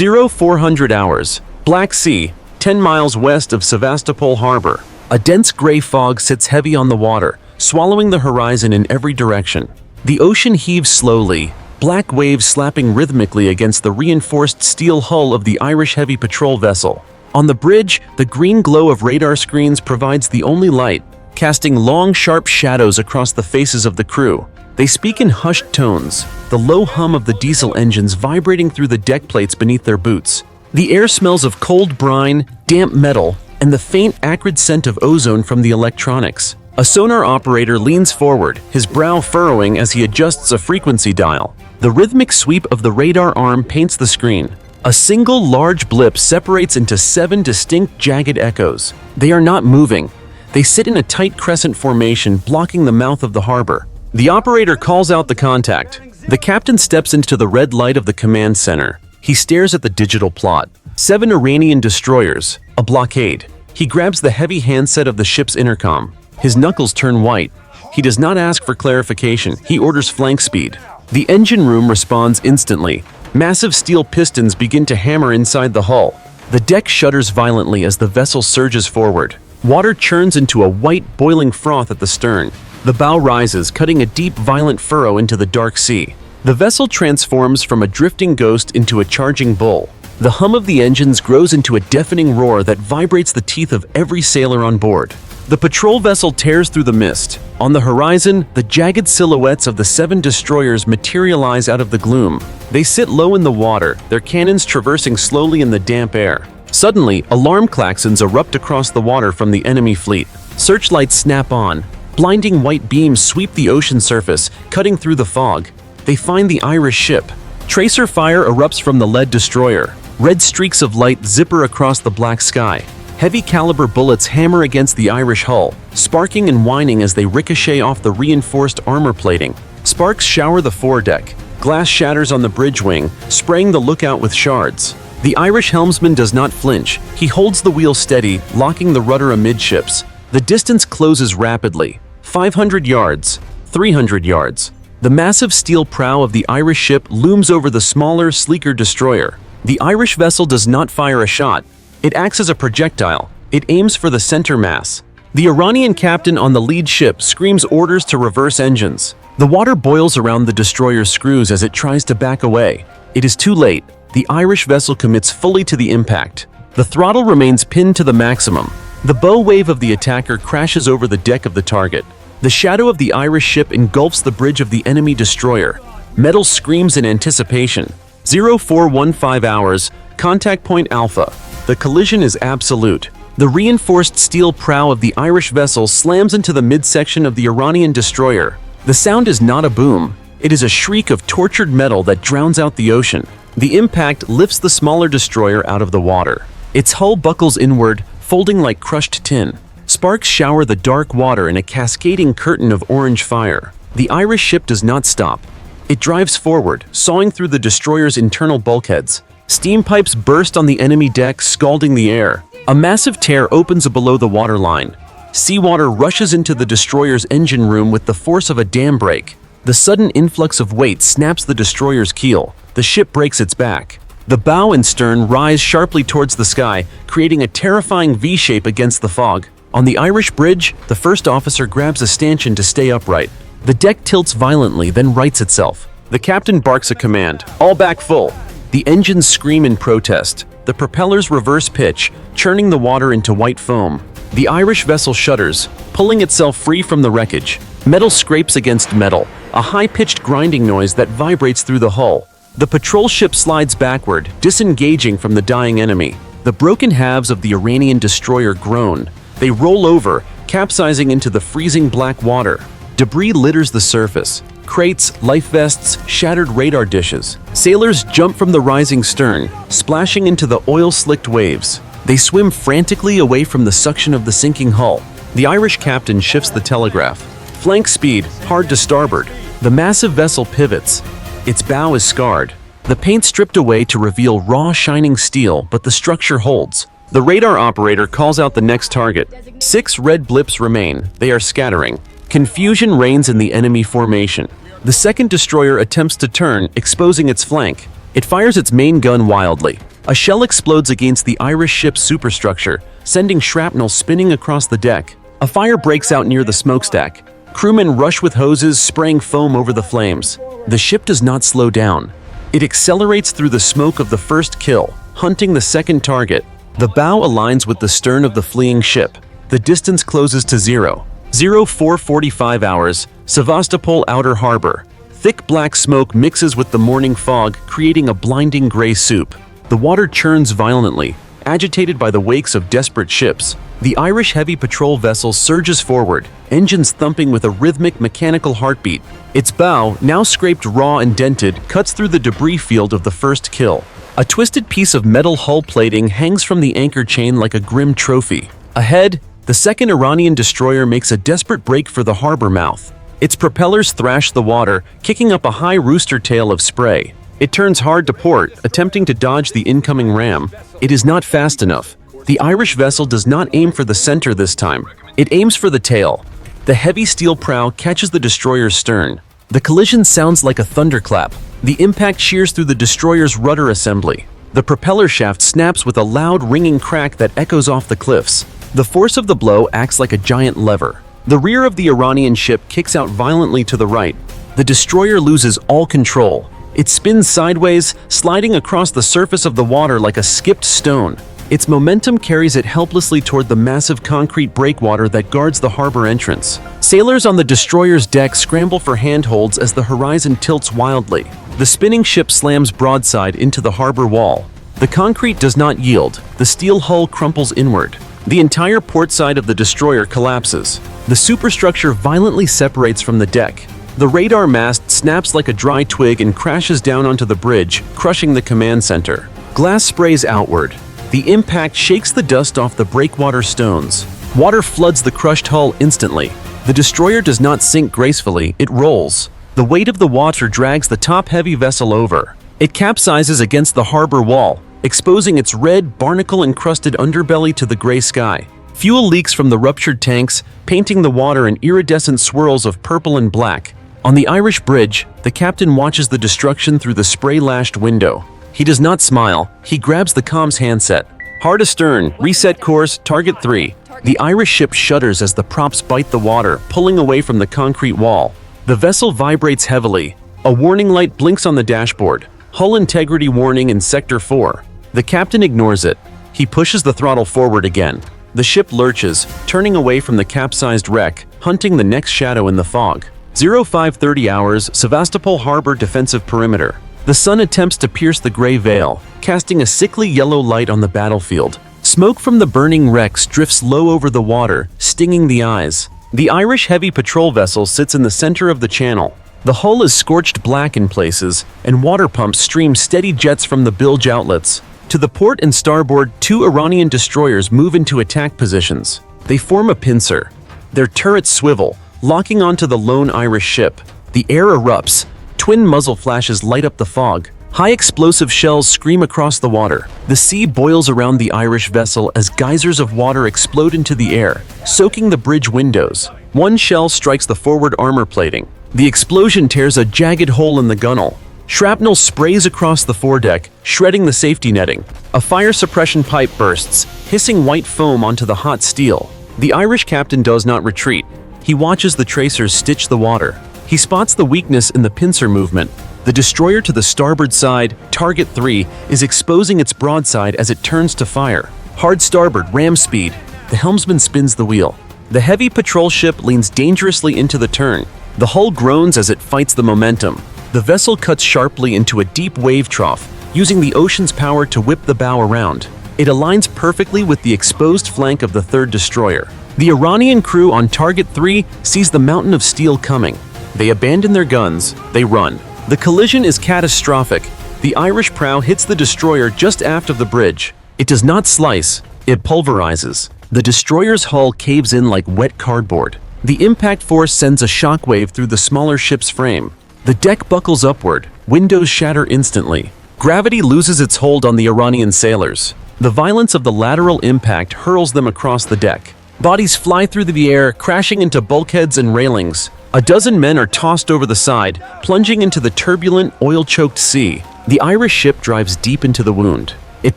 0400 hours. Black Sea, 10 miles west of Sevastopol harbor. A dense gray fog sits heavy on the water, swallowing the horizon in every direction. The ocean heaves slowly, black waves slapping rhythmically against the reinforced steel hull of the Irish heavy patrol vessel. On the bridge, the green glow of radar screens provides the only light, casting long, sharp shadows across the faces of the crew. They speak in hushed tones, the low hum of the diesel engines vibrating through the deck plates beneath their boots. The air smells of cold brine, damp metal, and the faint, acrid scent of ozone from the electronics. A sonar operator leans forward, his brow furrowing as he adjusts a frequency dial. The rhythmic sweep of the radar arm paints the screen. A single large blip separates into 7 distinct jagged echoes. They are not moving. They sit in a tight crescent formation blocking the mouth of the harbor. The operator calls out the contact. The captain steps into the red light of the command center. He stares at the digital plot. 7 Iranian destroyers, a blockade. He grabs the heavy handset of the ship's intercom. His knuckles turn white. He does not ask for clarification. He orders flank speed. The engine room responds instantly. Massive steel pistons begin to hammer inside the hull. The deck shudders violently as the vessel surges forward. Water churns into a white, boiling froth at the stern. The bow rises, cutting a deep, violent furrow into the dark sea. The vessel transforms from a drifting ghost into a charging bull. The hum of the engines grows into a deafening roar that vibrates the teeth of every sailor on board. The patrol vessel tears through the mist. On the horizon, the jagged silhouettes of the 7 destroyers materialize out of the gloom. They sit low in the water, their cannons traversing slowly in the damp air. Suddenly, alarm klaxons erupt across the water from the enemy fleet. Searchlights snap on. Blinding white beams sweep the ocean surface, cutting through the fog. They find the Irish ship. Tracer fire erupts from the lead destroyer. Red streaks of light zipper across the black sky. Heavy caliber bullets hammer against the Irish hull, sparking and whining as they ricochet off the reinforced armor plating. Sparks shower the foredeck. Glass shatters on the bridge wing, spraying the lookout with shards. The Irish helmsman does not flinch. He holds the wheel steady, locking the rudder amidships. The distance closes rapidly. 500 yards, 300 yards. The massive steel prow of the Irish ship looms over the smaller, sleeker destroyer. The Irish vessel does not fire a shot. It acts as a projectile. It aims for the center mass. The Iranian captain on the lead ship screams orders to reverse engines. The water boils around the destroyer's screws as it tries to back away. It is too late. The Irish vessel commits fully to the impact. The throttle remains pinned to the maximum. The bow wave of the attacker crashes over the deck of the target. The shadow of the Irish ship engulfs the bridge of the enemy destroyer. Metal screams in anticipation. 0415 hours, contact point Alpha. The collision is absolute. The reinforced steel prow of the Irish vessel slams into the midsection of the Iranian destroyer. The sound is not a boom. It is a shriek of tortured metal that drowns out the ocean. The impact lifts the smaller destroyer out of the water. Its hull buckles inward, folding like crushed tin. Sparks shower the dark water in a cascading curtain of orange fire. The Irish ship does not stop. It drives forward, sawing through the destroyer's internal bulkheads. Steam pipes burst on the enemy deck, scalding the air. A massive tear opens below the waterline. Seawater rushes into the destroyer's engine room with the force of a dam break. The sudden influx of weight snaps the destroyer's keel. The ship breaks its back. The bow and stern rise sharply towards the sky, creating a terrifying V-shape against the fog. On the Irish bridge, the first officer grabs a stanchion to stay upright. The deck tilts violently, then rights itself. The captain barks a command, "All back full." The engines scream in protest. The propellers reverse pitch, churning the water into white foam. The Irish vessel shudders, pulling itself free from the wreckage. Metal scrapes against metal, a high-pitched grinding noise that vibrates through the hull. The patrol ship slides backward, disengaging from the dying enemy. The broken halves of the Iranian destroyer groan. They roll over, capsizing into the freezing black water. Debris litters the surface. Crates, life vests, shattered radar dishes. Sailors jump from the rising stern, splashing into the oil-slicked waves. They swim frantically away from the suction of the sinking hull. The Irish captain shifts the telegraph. Flank speed, hard to starboard. The massive vessel pivots. Its bow is scarred. The paint stripped away to reveal raw, shining steel, but the structure holds. The radar operator calls out the next target. 6 red blips remain. They are scattering. Confusion reigns in the enemy formation. The second destroyer attempts to turn, exposing its flank. It fires its main gun wildly. A shell explodes against the Irish ship's superstructure, sending shrapnel spinning across the deck. A fire breaks out near the smokestack. Crewmen rush with hoses, spraying foam over the flames. The ship does not slow down. It accelerates through the smoke of the first kill, hunting the second target. The bow aligns with the stern of the fleeing ship. The distance closes to 04:45 hours, Sevastopol Outer Harbor. Thick black smoke mixes with the morning fog, creating a blinding gray soup. The water churns violently, agitated by the wakes of desperate ships. The Irish heavy patrol vessel surges forward, engines thumping with a rhythmic mechanical heartbeat. Its bow, now scraped raw and dented, cuts through the debris field of the first kill. A twisted piece of metal hull plating hangs from the anchor chain like a grim trophy. Ahead, the second Iranian destroyer makes a desperate break for the harbor mouth. Its propellers thrash the water, kicking up a high rooster tail of spray. It turns hard to port, attempting to dodge the incoming ram. It is not fast enough. The Irish vessel does not aim for the center this time. It aims for the tail. The heavy steel prow catches the destroyer's stern. The collision sounds like a thunderclap. The impact shears through the destroyer's rudder assembly. The propeller shaft snaps with a loud ringing crack that echoes off the cliffs. The force of the blow acts like a giant lever. The rear of the Iranian ship kicks out violently to the right. The destroyer loses all control. It spins sideways, sliding across the surface of the water like a skipped stone. Its momentum carries it helplessly toward the massive concrete breakwater that guards the harbor entrance. Sailors on the destroyer's deck scramble for handholds as the horizon tilts wildly. The spinning ship slams broadside into the harbor wall. The concrete does not yield. The steel hull crumples inward. The entire port side of the destroyer collapses. The superstructure violently separates from the deck. The radar mast snaps like a dry twig and crashes down onto the bridge, crushing the command center. Glass sprays outward. The impact shakes the dust off the breakwater stones. Water floods the crushed hull instantly. The destroyer does not sink gracefully, it rolls. The weight of the water drags the top-heavy vessel over. It capsizes against the harbor wall, exposing its red, barnacle-encrusted underbelly to the gray sky. Fuel leaks from the ruptured tanks, painting the water in iridescent swirls of purple and black. On the Irish bridge, the captain watches the destruction through the spray-lashed window. He does not smile. He grabs the comms handset. Hard astern, reset course, target 3. The Irish ship shudders as the props bite the water, pulling away from the concrete wall. The vessel vibrates heavily. A warning light blinks on the dashboard. Hull integrity warning in Sector 4. The captain ignores it. He pushes the throttle forward again. The ship lurches, turning away from the capsized wreck, hunting the next shadow in the fog. 0530 hours, Sevastopol Harbor defensive perimeter. The sun attempts to pierce the gray veil, casting a sickly yellow light on the battlefield. Smoke from the burning wrecks drifts low over the water, stinging the eyes. The Irish heavy patrol vessel sits in the center of the channel. The hull is scorched black in places, and water pumps stream steady jets from the bilge outlets. To the port and starboard, 2 Iranian destroyers move into attack positions. They form a pincer. Their turrets swivel, locking onto the lone Irish ship. The air erupts. Twin muzzle flashes light up the fog. High explosive shells scream across the water. The sea boils around the Irish vessel as geysers of water explode into the air, soaking the bridge windows. One shell strikes the forward armor plating. The explosion tears a jagged hole in the gunwale. Shrapnel sprays across the foredeck, shredding the safety netting. A fire suppression pipe bursts, hissing white foam onto the hot steel. The Irish captain does not retreat. He watches the tracers stitch the water. He spots the weakness in the pincer movement. The destroyer to the starboard side, target 3, is exposing its broadside as it turns to fire. Hard starboard, ram speed. The helmsman spins the wheel. The heavy patrol ship leans dangerously into the turn. The hull groans as it fights the momentum. The vessel cuts sharply into a deep wave trough, using the ocean's power to whip the bow around. It aligns perfectly with the exposed flank of the third destroyer. The Iranian crew on target 3 sees the mountain of steel coming. They abandon their guns. They run. The collision is catastrophic. The Irish prow hits the destroyer just aft of the bridge. It does not slice. It pulverizes. The destroyer's hull caves in like wet cardboard. The impact force sends a shockwave through the smaller ship's frame. The deck buckles upward. Windows shatter instantly. Gravity loses its hold on the Iranian sailors. The violence of the lateral impact hurls them across the deck. Bodies fly through the air, crashing into bulkheads and railings. A dozen men are tossed over the side, plunging into the turbulent, oil-choked sea. The Irish ship drives deep into the wound. It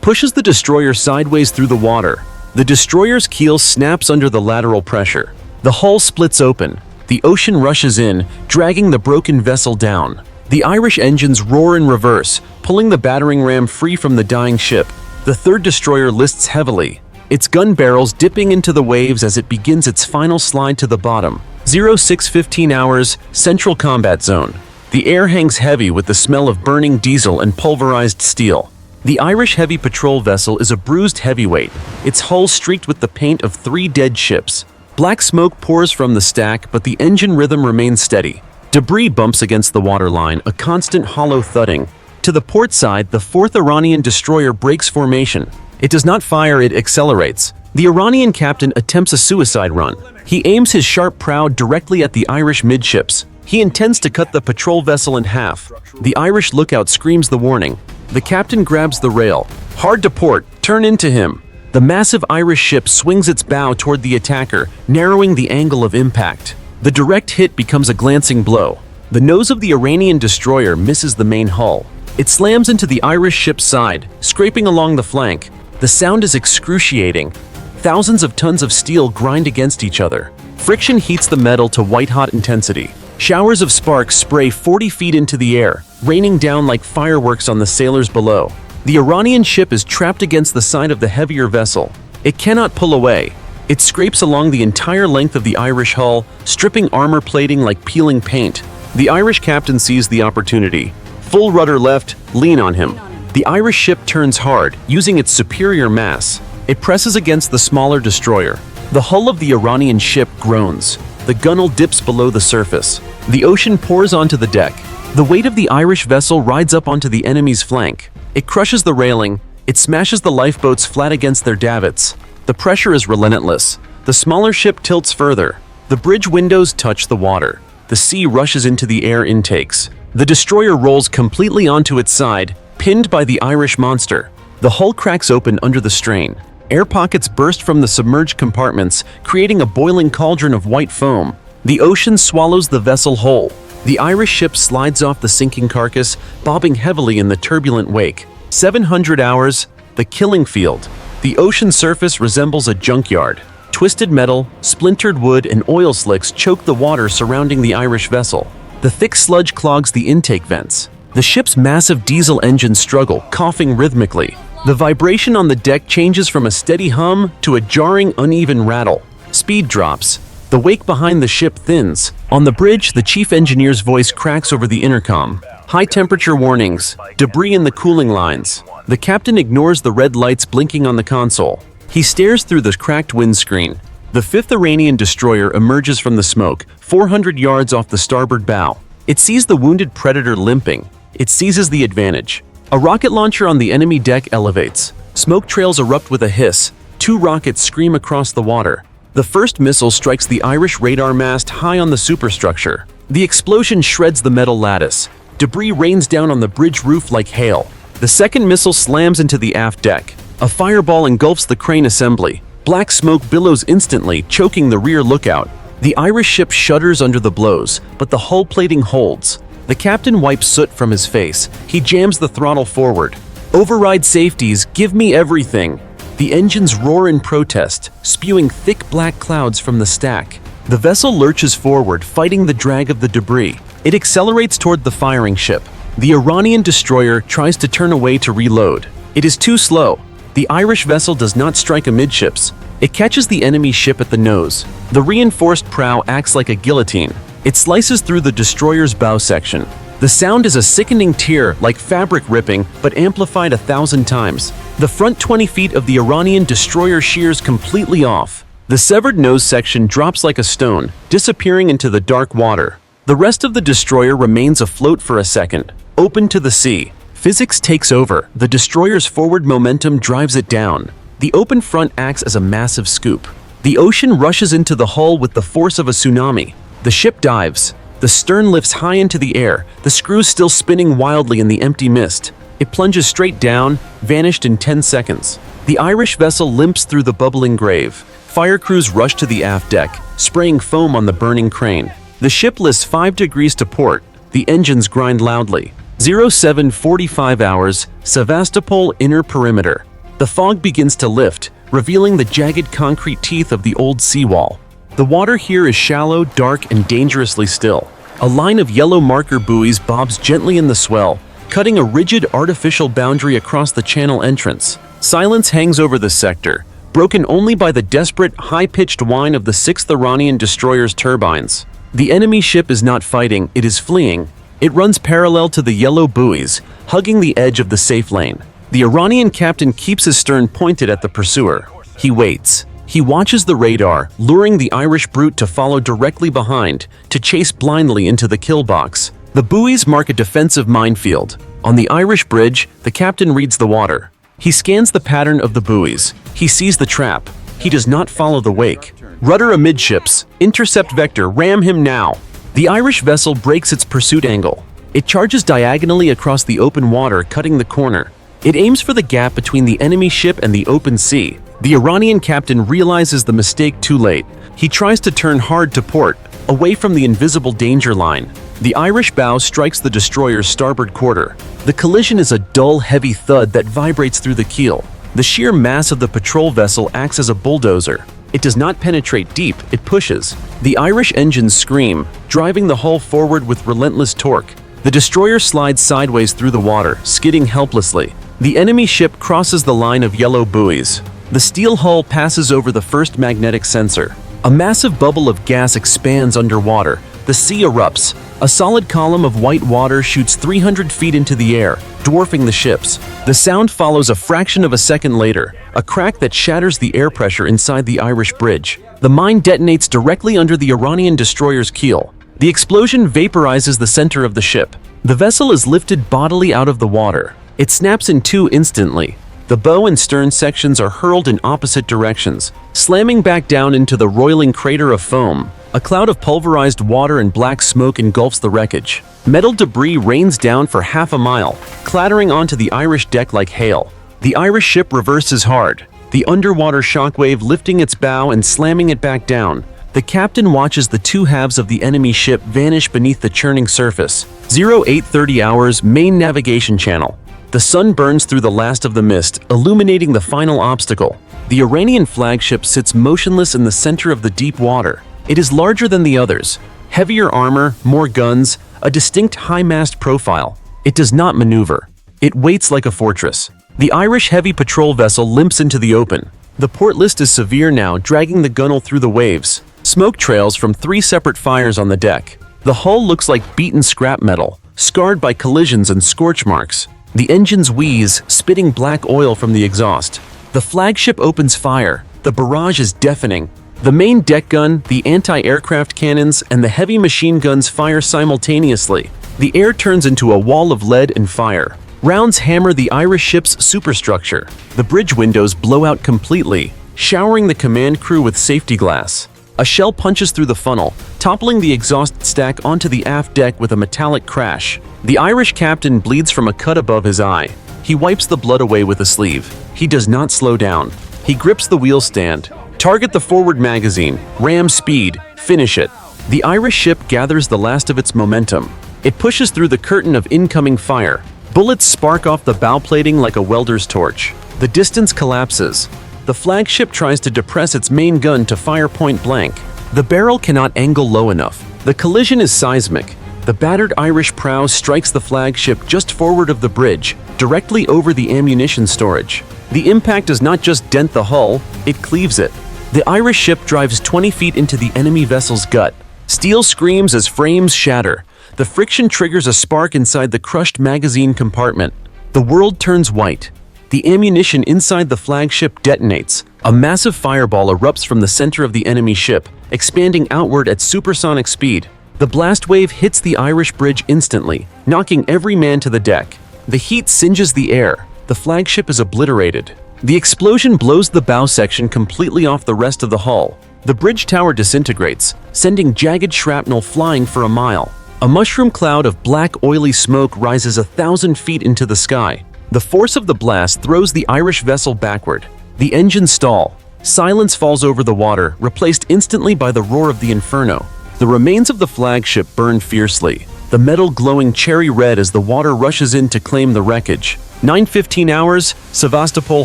pushes the destroyer sideways through the water. The destroyer's keel snaps under the lateral pressure. The hull splits open. The ocean rushes in, dragging the broken vessel down. The Irish engines roar in reverse, pulling the battering ram free from the dying ship. The third destroyer lists heavily, its gun barrels dipping into the waves as it begins its final slide to the bottom. 06:15 hours, Central Combat Zone. The air hangs heavy with the smell of burning diesel and pulverized steel. The Irish heavy patrol vessel is a bruised heavyweight, its hull streaked with the paint of 3 dead ships. Black smoke pours from the stack, but the engine rhythm remains steady. Debris bumps against the waterline, a constant hollow thudding. To the port side, the 4th Iranian destroyer breaks formation. It does not fire, it accelerates. The Iranian captain attempts a suicide run. He aims his sharp prow directly at the Irish midships. He intends to cut the patrol vessel in half. The Irish lookout screams the warning. The captain grabs the rail. Hard to port, turn into him. The massive Irish ship swings its bow toward the attacker, narrowing the angle of impact. The direct hit becomes a glancing blow. The nose of the Iranian destroyer misses the main hull. It slams into the Irish ship's side, scraping along the flank. The sound is excruciating. Thousands of tons of steel grind against each other. Friction heats the metal to white-hot intensity. Showers of sparks spray 40 feet into the air, raining down like fireworks on the sailors below. The Iranian ship is trapped against the side of the heavier vessel. It cannot pull away. It scrapes along the entire length of the Irish hull, stripping armor plating like peeling paint. The Irish captain sees the opportunity. Full rudder left, lean on him. The Irish ship turns hard, using its superior mass. It presses against the smaller destroyer. The hull of the Iranian ship groans. The gunwale dips below the surface. The ocean pours onto the deck. The weight of the Irish vessel rides up onto the enemy's flank. It crushes the railing. It smashes the lifeboats flat against their davits. The pressure is relentless. The smaller ship tilts further. The bridge windows touch the water. The sea rushes into the air intakes. The destroyer rolls completely onto its side, pinned by the Irish monster. The hull cracks open under the strain. Air pockets burst from the submerged compartments, creating a boiling cauldron of white foam. The ocean swallows the vessel whole. The Irish ship slides off the sinking carcass, bobbing heavily in the turbulent wake. 700 hours, the killing field. The ocean surface resembles a junkyard. Twisted metal, splintered wood, and oil slicks choke the water surrounding the Irish vessel. The thick sludge clogs the intake vents. The ship's massive diesel engines struggle, coughing rhythmically. The vibration on the deck changes from a steady hum to a jarring, uneven rattle. Speed drops. The wake behind the ship thins. On the bridge, the chief engineer's voice cracks over the intercom. High temperature warnings. Debris in the cooling lines. The captain ignores the red lights blinking on the console. He stares through the cracked windscreen. The 5th Iranian destroyer emerges from the smoke, 400 yards off the starboard bow. It sees the wounded predator limping. It seizes the advantage. A rocket launcher on the enemy deck elevates. Smoke trails erupt with a hiss. 2 rockets scream across the water. The first missile strikes the Irish radar mast high on the superstructure. The explosion shreds the metal lattice. Debris rains down on the bridge roof like hail. The second missile slams into the aft deck. A fireball engulfs the crane assembly. Black smoke billows instantly, choking the rear lookout. The Irish ship shudders under the blows, but the hull plating holds. The captain wipes soot from his face. He jams the throttle forward. Override safeties, give me everything. The engines roar in protest, spewing thick black clouds from the stack. The vessel lurches forward, fighting the drag of the debris. It accelerates toward the firing ship. The Iranian destroyer tries to turn away to reload. It is too slow. The Irish vessel does not strike amidships. It catches the enemy ship at the nose. The reinforced prow acts like a guillotine. It slices through the destroyer's bow section. The sound is a sickening tear, like fabric ripping, but amplified 1,000 times. The front 20 feet of the Iranian destroyer shears completely off. The severed nose section drops like a stone, disappearing into the dark water. The rest of the destroyer remains afloat for a second, open to the sea. Physics takes over. The destroyer's forward momentum drives it down. The open front acts as a massive scoop. The ocean rushes into the hull with the force of a tsunami. The ship dives. The stern lifts high into the air, the screws still spinning wildly in the empty mist. It plunges straight down, vanished in 10 seconds. The Irish vessel limps through the bubbling grave. Fire crews rush to the aft deck, spraying foam on the burning crane. The ship lists 5 degrees to port. The engines grind loudly. 07:45 hours, Sevastopol inner perimeter. The fog begins to lift, revealing the jagged concrete teeth of the old seawall. The water here is shallow, dark, and dangerously still. A line of yellow marker buoys bobs gently in the swell, cutting a rigid artificial boundary across the channel entrance. Silence hangs over the sector, broken only by the desperate, high-pitched whine of the 6th Iranian destroyer's turbines. The enemy ship is not fighting, it is fleeing. It runs parallel to the yellow buoys, hugging the edge of the safe lane. The Iranian captain keeps his stern pointed at the pursuer. He waits. He watches the radar, luring the Irish brute to follow directly behind, to chase blindly into the kill box. The buoys mark a defensive minefield. On the Irish bridge, the captain reads the water. He scans the pattern of the buoys. He sees the trap. He does not follow the wake. Rudder amidships. Intercept vector. Ram him now. The Irish vessel breaks its pursuit angle. It charges diagonally across the open water, cutting the corner. It aims for the gap between the enemy ship and the open sea. The Iranian captain realizes the mistake too late. He tries to turn hard to port, away from the invisible danger line. The Irish bow strikes the destroyer's starboard quarter. The collision is a dull, heavy thud that vibrates through the keel. The sheer mass of the patrol vessel acts as a bulldozer. It does not penetrate deep, it pushes. The Irish engines scream, driving the hull forward with relentless torque. The destroyer slides sideways through the water, skidding helplessly. The enemy ship crosses the line of yellow buoys. The steel hull passes over the first magnetic sensor. A massive bubble of gas expands underwater. The sea erupts. A solid column of white water shoots 300 feet into the air, dwarfing the ships. The sound follows a fraction of a second later, a crack that shatters the air pressure inside the Irish bridge. The mine detonates directly under the Iranian destroyer's keel. The explosion vaporizes the center of the ship. The vessel is lifted bodily out of the water. It snaps in two instantly. The bow and stern sections are hurled in opposite directions, slamming back down into the roiling crater of foam. A cloud of pulverized water and black smoke engulfs the wreckage. Metal debris rains down for half a mile, clattering onto the Irish deck like hail. The Irish ship reverses hard, the underwater shockwave lifting its bow and slamming it back down. The captain watches the two halves of the enemy ship vanish beneath the churning surface. 0830 hours, main navigation channel. The sun burns through the last of the mist, illuminating the final obstacle. The Iranian flagship sits motionless in the center of the deep water. It is larger than the others. Heavier armor, more guns, a distinct high-mast profile. It does not maneuver. It waits like a fortress. The Irish heavy patrol vessel limps into the open. The port list is severe now, dragging the gunwale through the waves. Smoke trails from 3 separate fires on the deck. The hull looks like beaten scrap metal, scarred by collisions and scorch marks. The engines wheeze, spitting black oil from the exhaust. The flagship opens fire. The barrage is deafening. The main deck gun, the anti-aircraft cannons, and the heavy machine guns fire simultaneously. The air turns into a wall of lead and fire. Rounds hammer the Irish ship's superstructure. The bridge windows blow out completely, showering the command crew with safety glass. A shell punches through the funnel, toppling the exhaust stack onto the aft deck with a metallic crash. The Irish captain bleeds from a cut above his eye. He wipes the blood away with a sleeve. He does not slow down. He grips the wheel stand. Target the forward magazine. Ram speed. Finish it. The Irish ship gathers the last of its momentum. It pushes through the curtain of incoming fire. Bullets spark off the bow plating like a welder's torch. The distance collapses. The flagship tries to depress its main gun to fire point blank. The barrel cannot angle low enough. The collision is seismic. The battered Irish prow strikes the flagship just forward of the bridge, directly over the ammunition storage. The impact does not just dent the hull, it cleaves it. The Irish ship drives 20 feet into the enemy vessel's gut. Steel screams as frames shatter. The friction triggers a spark inside the crushed magazine compartment. The world turns white. The ammunition inside the flagship detonates. A massive fireball erupts from the center of the enemy ship, expanding outward at supersonic speed. The blast wave hits the Irish bridge instantly, knocking every man to the deck. The heat singes the air. The flagship is obliterated. The explosion blows the bow section completely off the rest of the hull. The bridge tower disintegrates, sending jagged shrapnel flying for a mile. A mushroom cloud of black, oily smoke rises 1,000 feet into the sky. The force of the blast throws the Irish vessel backward. The engines stall. Silence falls over the water, replaced instantly by the roar of the inferno. The remains of the flagship burn fiercely. The the metal glowing cherry red as the water rushes in to claim the wreckage. 9:15 hours, Sevastopol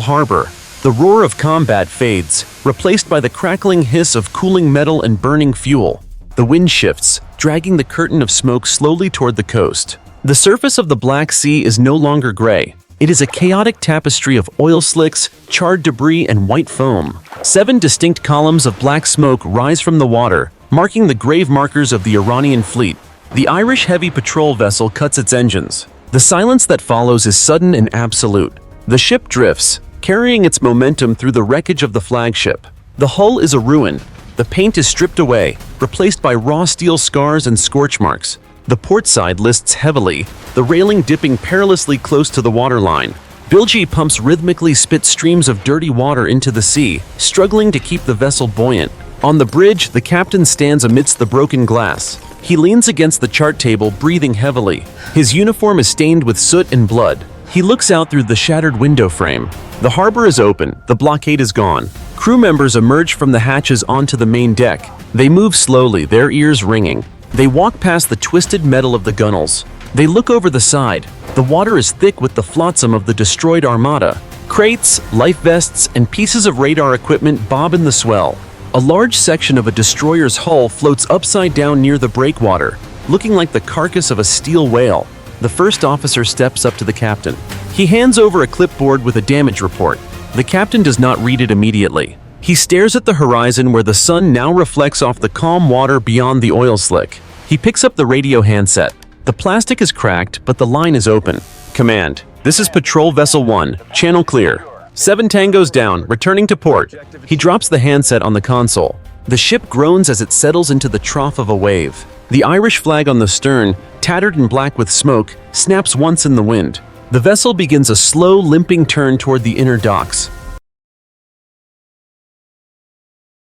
harbor. The roar of combat fades, replaced by the crackling hiss of cooling metal and burning fuel. The wind shifts, dragging the curtain of smoke slowly toward the coast. The surface of the Black Sea is no longer gray. It is a chaotic tapestry of oil slicks, charred debris, and white foam. 7 distinct columns of black smoke rise from the water, marking the grave markers of the Iranian fleet. The Irish heavy patrol vessel cuts its engines. The silence that follows is sudden and absolute. The ship drifts, carrying its momentum through the wreckage of the flagship. The hull is a ruin. The paint is stripped away, replaced by raw steel scars and scorch marks. The port side lists heavily, the railing dipping perilously close to the waterline. Bilge pumps rhythmically spit streams of dirty water into the sea, struggling to keep the vessel buoyant. On the bridge, the captain stands amidst the broken glass. He leans against the chart table, breathing heavily. His uniform is stained with soot and blood. He looks out through the shattered window frame. The harbor is open, the blockade is gone. Crew members emerge from the hatches onto the main deck. They move slowly, their ears ringing. They walk past the twisted metal of the gunnels. They look over the side. The water is thick with the flotsam of the destroyed armada. Crates, life vests, and pieces of radar equipment bob in the swell. A large section of a destroyer's hull floats upside down near the breakwater, looking like the carcass of a steel whale. The first officer steps up to the captain. He hands over a clipboard with a damage report. The captain does not read it immediately. He stares at the horizon where the sun now reflects off the calm water beyond the oil slick. He picks up the radio handset. The plastic is cracked, but the line is open. Command, this is Patrol Vessel 1, channel clear. 7 tangos down, returning to port. He drops the handset on the console. The ship groans as it settles into the trough of a wave. The Irish flag on the stern, tattered and black with smoke, snaps once in the wind. The vessel begins a slow, limping turn toward the inner docks.